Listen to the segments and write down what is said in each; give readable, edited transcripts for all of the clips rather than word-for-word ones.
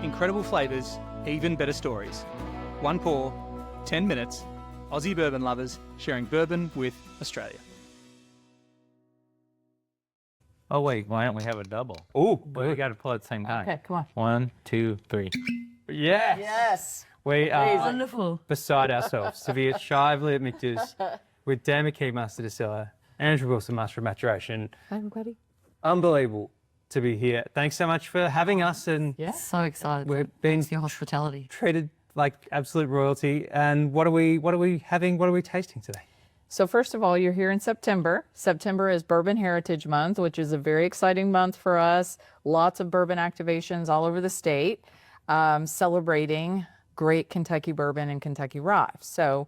incredible flavours, even better stories. One pour, 10 minutes, Aussie bourbon lovers sharing bourbon with Australia. Oh, wait, why don't we have a double? Oh, we got to pull at the same time. Okay, come on. 1, 2, 3. Yes! Yes. We are Wonderful. beside ourselves to be at Shively at Michter's with Dan McKee, Master Distiller, Andrea Wilson, Master of Maturation. Hi, everybody. Unbelievable to be here. Thanks so much for having us, and So excited. we've been for your hospitality. treated like absolute royalty. And what are we having? What are we tasting today? So first of all, you're here in September. September is Bourbon Heritage Month, which is a very exciting month for us. Lots of bourbon activations all over the state, celebrating great Kentucky bourbon and Kentucky rye. So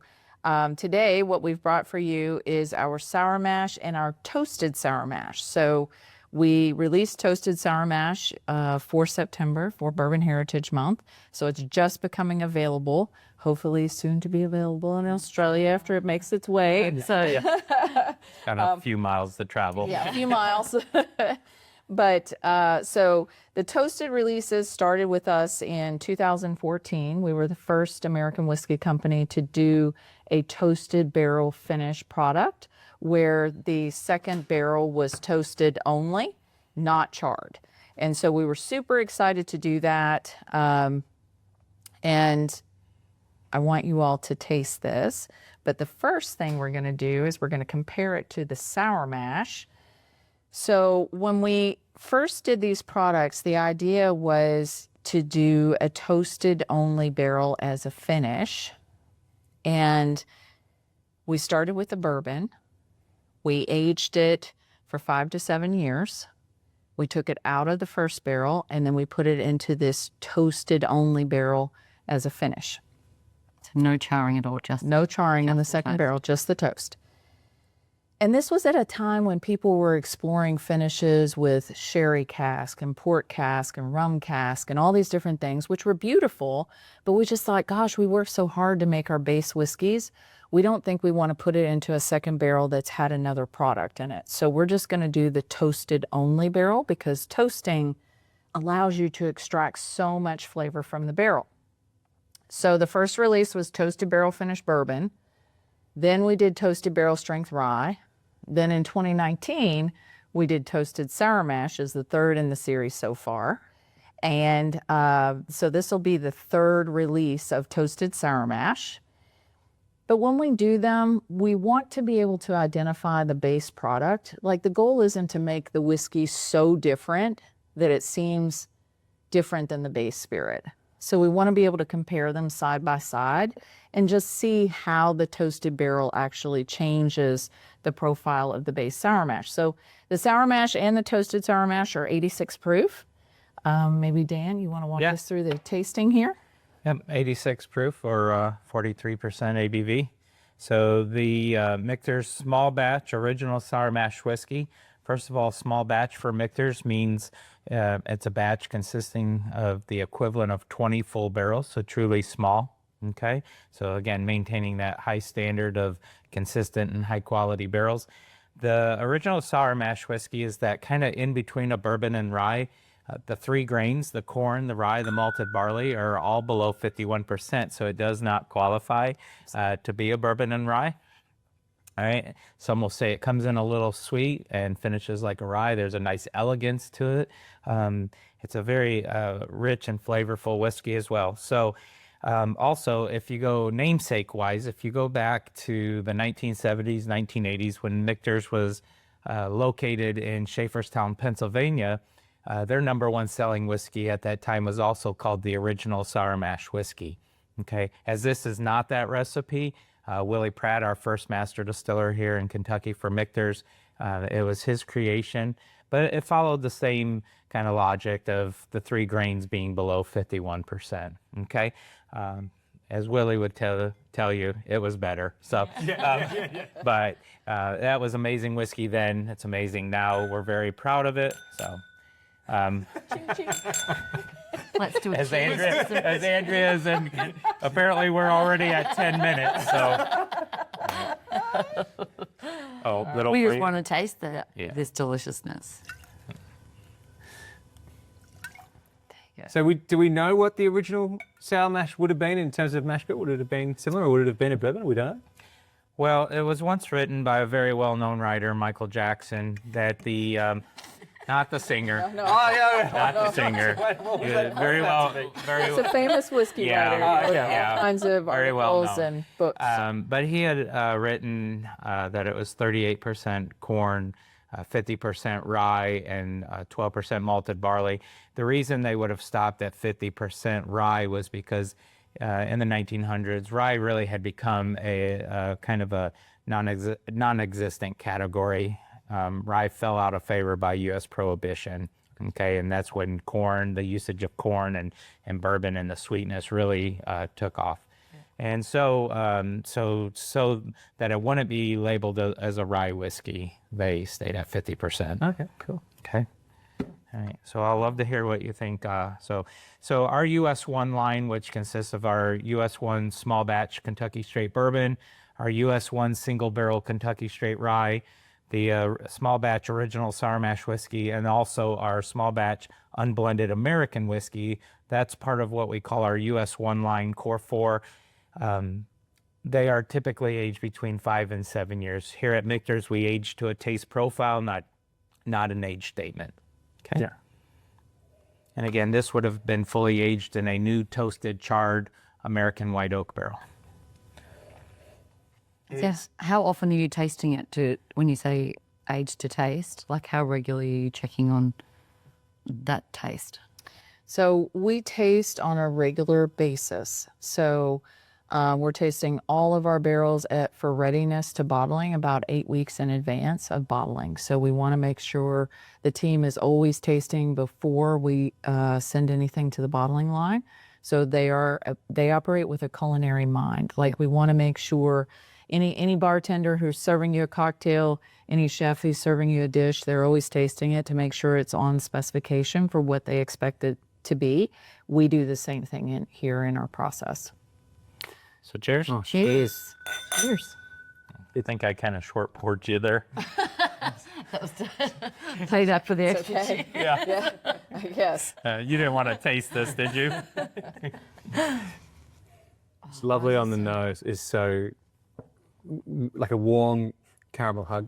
today, what we've brought for you is our sour mash and our toasted sour mash. So we released toasted sour mash for September for Bourbon Heritage Month. So it's just becoming available, hopefully soon to be available in Australia after it makes its way. So Got a few miles to travel. yeah, a few miles. But so the toasted releases started with us in 2014. We were the first American whiskey company to do a toasted barrel finish product where the second barrel was toasted only, not charred. And so we were super excited to do that. And I want you all to taste this. But the first thing we're going to do is we're going to compare it to the sour mash. So when we first did these products, the idea was to do a toasted only barrel as a finish. And we started with the bourbon. We aged it for 5 to 7 years. We took it out of the first barrel and then we put it into this toasted only barrel as a finish. No charring at all, just No charring in the second barrel, just the toast. And this was at a time when people were exploring finishes with sherry cask and port cask and rum cask and all these different things, which were beautiful. But we just thought, gosh, we worked so hard to make our base whiskeys. We don't think we want to put it into a second barrel that's had another product in it. So we're just going to do the toasted only barrel because toasting allows you to extract so much flavor from the barrel. So the first release was toasted barrel finished bourbon. Then we did toasted barrel strength rye. Then in 2019, we did toasted sour mash as the third in the series so far. And so this will be the third release of toasted sour mash. But when we do them, we want to be able to identify the base product. Like the goal isn't to make the whiskey so different that it seems different than the base spirit. So we want to be able to compare them side by side and just see how the toasted barrel actually changes the profile of the base sour mash. So the sour mash and the toasted sour mash are 86 proof. Maybe Dan, you want to walk us through the tasting here? Yep, 86 proof or 43% ABV. So the Michter's small batch original sour mash whiskey. First of all, small batch for Michter's means it's a batch consisting of the equivalent of 20 full barrels, so truly small. Okay, so again, maintaining that high standard of consistent and high quality barrels. The original sour mash whiskey is that kind of in between a bourbon and rye. The 3 grains, the corn, the rye, the malted barley, are all below 51%, so it does not qualify to be a bourbon and rye. All right, some will say it comes in a little sweet and finishes like a rye. There's a nice elegance to it. It's a very rich and flavorful whiskey as well. So also, if you go namesake-wise, if you go back to the 1970s, 1980s, when Michter's was located in Schaefferstown, Pennsylvania, their #1 selling whiskey at that time was also called the original sour mash whiskey. Okay, as this is not that recipe, Willie Pratt, our first master distiller here in Kentucky for Michter's, it was his creation, but it followed the same kind of logic of the 3 grains being below 51%. Okay, as Willie would tell you, it was better. So, but that was amazing whiskey then. It's amazing now. We're very proud of it. So. Let's do it. As Andrea is in, apparently we're already at 10 minutes, so. Little We just free. want to taste this deliciousness. There you So do we know what the original sour mash would have been in terms of mash bill? Would it have been similar, or would it have been a bourbon? We don't know. Well, it was once written by a very well-known writer, Michael Jackson, that the not the singer, not the singer, very well, It's a famous whiskey Yeah. writer. Wrote Yeah. all kinds of Very well articles known. and books. but he had written that it was 38% corn, 50% rye, and 12% malted barley. The reason they would have stopped at 50% rye was because in the 1900s, rye really had become a kind of a non-existent category. Rye fell out of favor by U.S. Prohibition. Okay, and that's when corn, the usage of corn and bourbon and the sweetness really took off. And so that it wouldn't be labeled as a rye whiskey, they stayed at 50%. Okay, cool. Okay. All right. So I'll love to hear what you think. So our US1 line, which consists of our US1 small batch Kentucky straight bourbon, our US1 single barrel Kentucky straight rye, the small batch original sour mash whiskey, and also our small batch unblended American whiskey. That's part of what we call our US1 line Core 4. They are typically aged between 5 and 7 years. Here at Michter's, we age to a taste profile, not an age statement. Okay. Yeah. And again, this would have been fully aged in a new toasted charred American white oak barrel. Yes. How often are you tasting it when you say age to taste? Like how regularly are you checking on that taste? So we taste on a regular basis. So we're tasting all of our barrels for readiness to bottling about 8 weeks in advance of bottling. So we want to make sure the team is always tasting before we send anything to the bottling line. So they operate with a culinary mind. Like we want to make sure any bartender who's serving you a cocktail, any chef who's serving you a dish, they're always tasting it to make sure it's on specification for what they expect it to be. We do the same thing here in our process. So cheers. Oh, Cheers. Cheers. I think I kind of short poured you there. Played up for the extra. Okay. Yeah. I guess. You didn't want to taste this, did you? It's lovely on the nose. It's so like a warm caramel hug.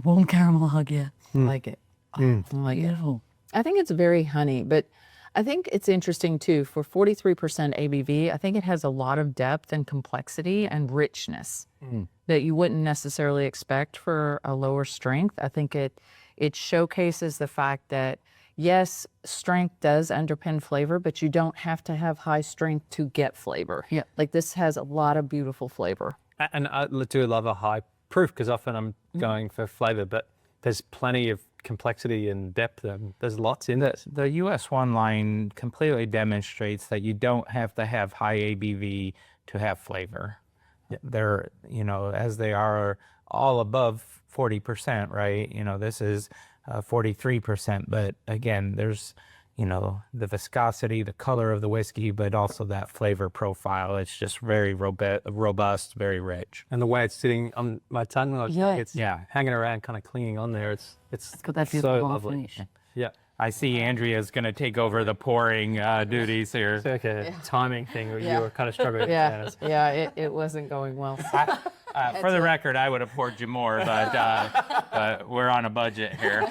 Warm caramel hug, yeah. I like it. I like it. I think it's very honey, but I think it's interesting too. For 43% ABV, I think it has a lot of depth and complexity and richness that you wouldn't necessarily expect for a lower strength. I think it showcases the fact that yes, strength does underpin flavor, but you don't have to have high strength to get flavor. Yeah. Like this has a lot of beautiful flavor. And I do love a high proof because often I'm going for flavor, but there's plenty of complexity and depth. There's lots in it. The US1 line completely demonstrates that you don't have to have high ABV to have flavor. Yeah. They're, as they are all above 40%, right? This is 43%, but again, there's, the viscosity, the color of the whiskey, but also that flavor profile. It's just very robust, very rich. And the way it's sitting on my tongue, like Yeah. it's hanging around, kind of clinging on there. It's Got that so beautiful lovely. finish. Yeah. I see Andrea's going to take over the pouring duties here. It's like a timing thing where Yeah. you were kind of struggling. Yeah, it wasn't going well. For the record, I would have poured you more, but we're on a budget here.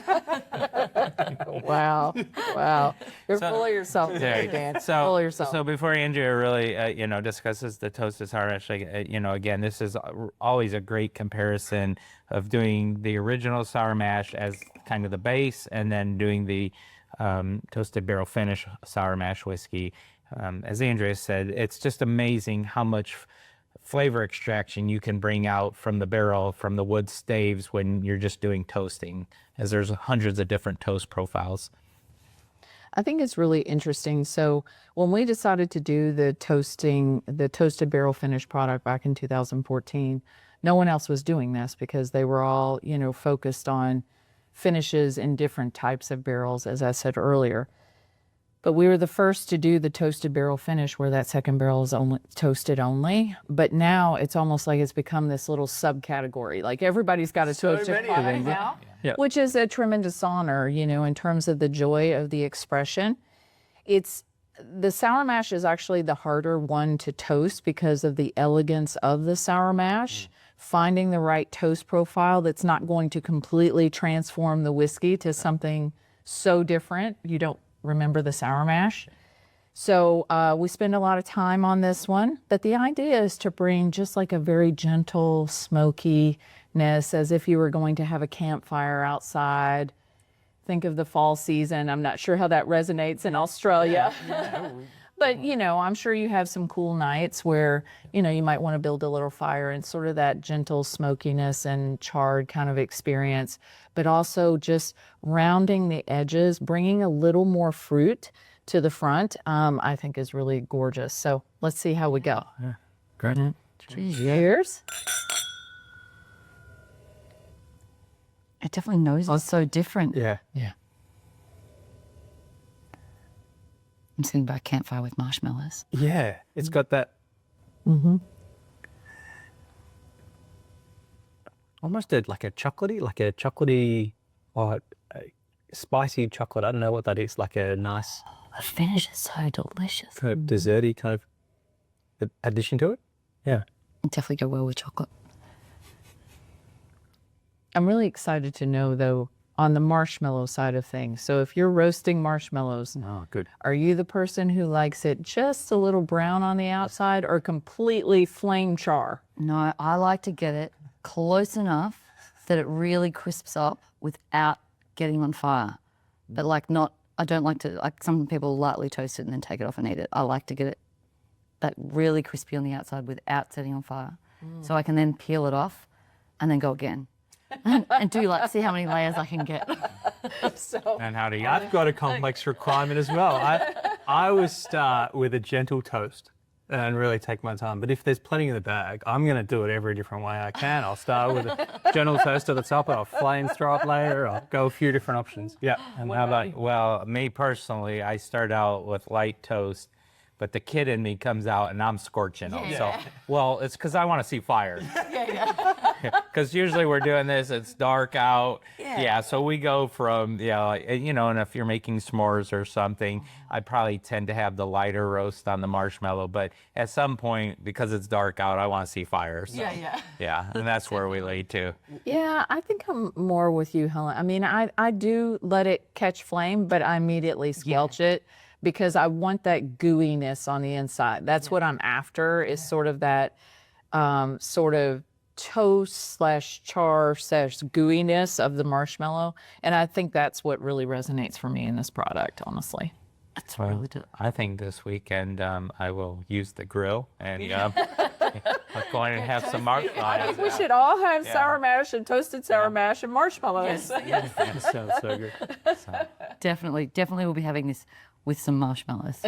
Wow. You're full of yourself today, Dan. Full of yourself. So before Andrea really, discusses the toasted sour mash, again, this is always a great comparison of doing the original sour mash as kind of the base, and then doing the toasted barrel finish sour mash whiskey. As Andrea said, it's just amazing how much flavor extraction you can bring out from the barrel, from the wood staves when you're just doing toasting, as there's hundreds of different toast profiles. I think it's really interesting. So when we decided to do the toasted barrel finish product back in 2014, no one else was doing this because they were all, focused on finishes in different types of barrels, as I said earlier. But we were the first to do the toasted barrel finish where that second barrel is only toasted only. But now it's almost like it's become this little subcategory. Like everybody's got a toasted product now, which is a tremendous honor, in terms of the joy of the expression. It's The sour mash is actually the harder one to toast because of the elegance of the sour mash. Finding the right toast profile that's not going to completely transform the whiskey to something so different you don't remember the sour mash. So we spend a lot of time on this one, but the idea is to bring just like a very gentle smokiness, as if you were going to have a campfire outside. Think of the fall season. I'm not sure how that resonates in Australia. But, you know, I'm sure you have some cool nights where, you know, you might want to build a little fire and sort of that gentle smokiness and charred kind of experience, but also just rounding the edges, bringing a little more fruit to the front, I think is really gorgeous. So let's see how we go. Yeah, great. Cheers. It definitely knows it's so different. Yeah. Yeah. I'm sitting by a campfire with marshmallows. Yeah. It's got that almost like a chocolatey or a spicy chocolate. I don't know what that is. Like a nice The finish is so delicious. kind of desserty kind of addition to it. Yeah. It'd definitely go well with chocolate. I'm really excited to know, though, on the marshmallow side of things. So if you're roasting marshmallows, Oh, good. are you the person who likes it just a little brown on the outside or completely flame char? No, I like to get it close enough that it really crisps up without getting on fire. But like not, I don't like to, like some people lightly toast it and then take it off and eat it. I like to get it that really crispy on the outside without setting on fire. So I can then peel it off and then go again. and do like, see how many layers I can get. And howdy, I've got a complex requirement as well. I always start with a gentle toast and really take my time. But if there's plenty in the bag, I'm going to do it every different way I can. I'll start with a gentle toast at the top, I'll flame throw it later, I'll go a few different options. Yeah. And how about you? Well, me personally, I start out with light toast, but the kid in me comes out and I'm scorching them. So, well, it's because I want to see fire. Because usually we're doing this, it's dark out. Yeah, so we go from, you know, and if you're making s'mores or something, I probably tend to have the lighter roast on the marshmallow. But at some point, because it's dark out, I want to see fire. So, yeah, and that's where we lead to. Yeah, I think I'm more with you, Helen. I mean, I do let it catch flame, but I immediately squelch it because I want that gooiness on the inside. That's what I'm after, is sort of that sort of toast / char / gooiness of the marshmallow. And I think that's what really resonates for me in this product, honestly. That's really I think this weekend I will use the grill and I'm going to have some marshmallows. I think we should all have sour mash and toasted sour mash and marshmallows. That sounds so good. Definitely we'll be having this with some marshmallows.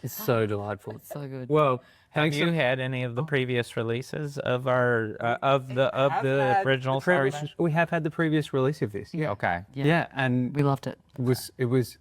It's so delightful. So good. Well, Have thanks. you had any of the previous releases of our of the original sour mash? We have had the previous release of this. Okay. Yeah, and We loved it. it was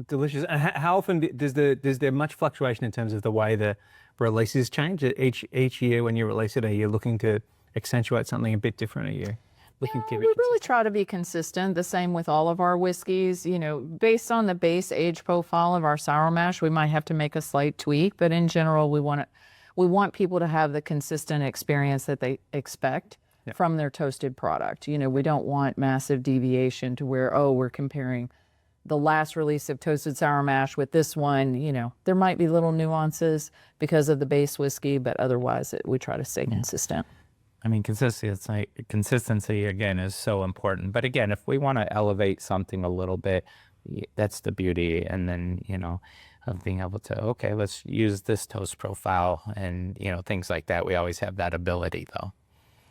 delicious. And how often does there much fluctuation in terms of the way the releases change? Each year when you release it, are you looking to accentuate something a bit different? Are you looking to keep We it really try to be consistent, the same with all of our whiskeys. You know, based on the base age profile of our sour mash, we might have to make a slight tweak, but in general, we want people to have the consistent experience that they expect from their toasted product. You know, we don't want massive deviation to where, we're comparing the last release of toasted sour mash with this one. You know, there might be little nuances because of the base whiskey, but otherwise we try to stay consistent. I mean, consistency again is so important. But again, if we want to elevate something a little bit, that's the beauty. And then, you know, of being able to, okay, let's use this toast profile and, you know, things like that. We always have that ability, though.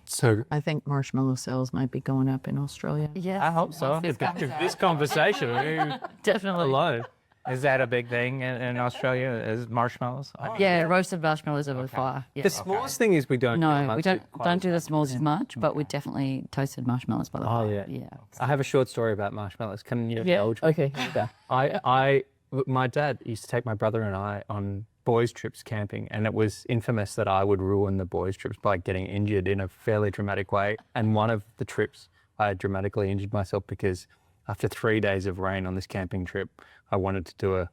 so I think marshmallow sales might be going up in Australia. Yeah. I hope so. this conversation? Definitely. Hello. Is that a big thing in Australia? Is marshmallows? Yeah, roasted marshmallows over the fire. Yeah. The smallest thing is we don't. No, much we don't quite do the s'mores as much, but we definitely toasted marshmallows by the fire. yeah. I have a short story about marshmallows. Can you indulge me? Okay. My dad used to take my brother and I on boys' trips camping, and it was infamous that I would ruin the boys' trips by getting injured in a fairly dramatic way. And one of the trips, I dramatically injured myself because after 3 days of rain on this camping trip, I wanted to do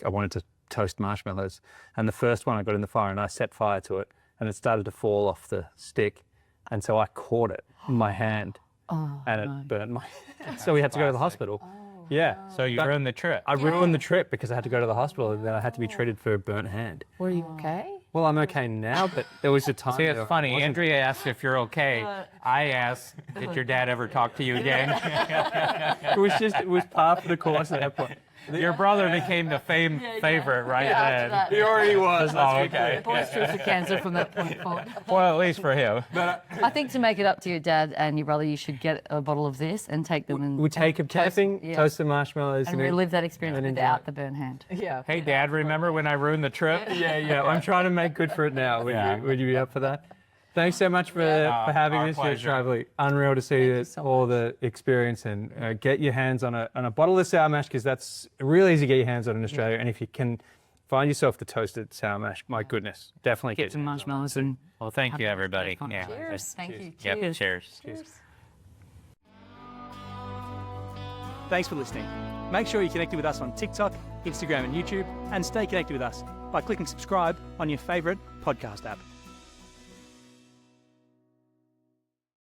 I wanted to toast marshmallows. And the first one I got in the fire and I set fire to it and it started to fall off the stick. And so I caught it in my hand and it burnt my hand. So we had to go to the hospital. Yeah. So you ruined the trip. I ruined the trip because I had to go to the hospital and then I had to be treated for a burnt hand. Were you okay? Well, I'm okay now, but there was a time. See, it's funny. Andrea asked if you're okay. I asked, did your dad ever talk to you again? It was par for the course at that point. Your brother became the favorite right then. He already was. Oh, okay. Boisterous with cancer from that point forward. Well, at least for him. I think to make it up to your dad and your brother, you should get a bottle of this and take them and We take a tapping, toast the marshmallows, and relive that experience and enjoy without it. the burn hand. Yeah. Hey, Dad, remember when I ruined the trip? Yeah. I'm trying to make good for it now. Would you be up for that? Thanks so much for having our us here, pleasure. Shively. Unreal to see all the experience and get your hands on a bottle of sour mash because that's really easy to get your hands on in Australia. And if you can find yourself the toasted sour mash, my goodness, definitely Get some marshmallows and Well, thank you, everybody. Yeah. cheers. Thank you. Yep, Cheers. cheers. Thanks for listening. Make sure you're connected with us on TikTok, Instagram and YouTube, and stay connected with us by clicking subscribe on your favourite podcast app.